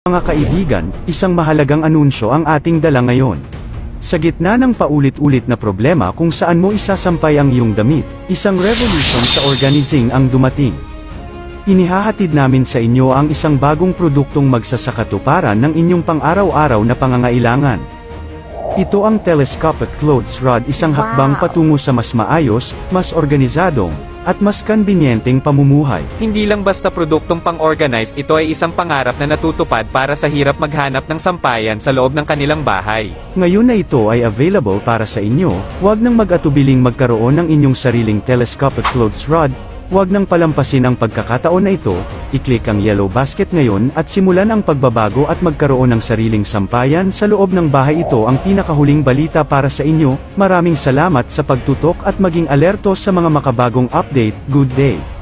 Mga kaibigan, isang mahalagang anunsyo ang ating dala ngayon. Sa gitna ng paulit-ulit na problema kung saan mo isasampay ang iyong damit, isang revolution sa organizing ang dumating. Inihahatid namin sa inyo ang isang bagong produktong magsasakatuparan ng inyong pang-araw-araw na pangangailangan. Ito ang Telescopic Clothes Rod, isang hakbang patungo sa mas maayos, mas organisadong, at mas konbinyenteng pamumuhay. Hindi lang basta produktong pang-organize, ito ay isang pangarap na natutupad para sa hirap maghanap ng sampayan sa loob ng kanilang bahay. Ngayon na ito ay available para sa inyo, huwag nang mag-atubiling magkaroon ng inyong sariling Telescopic Clothes Rod. Huwag nang palampasin ang pagkakataon na ito, i-click ang yellow basket ngayon at simulan ang pagbabago at magkaroon ng sariling sampayan sa loob ng bahay. Ito ang pinakahuling balita para sa inyo. Maraming salamat sa pagtutok at maging alerto sa mga makabagong update. Good day!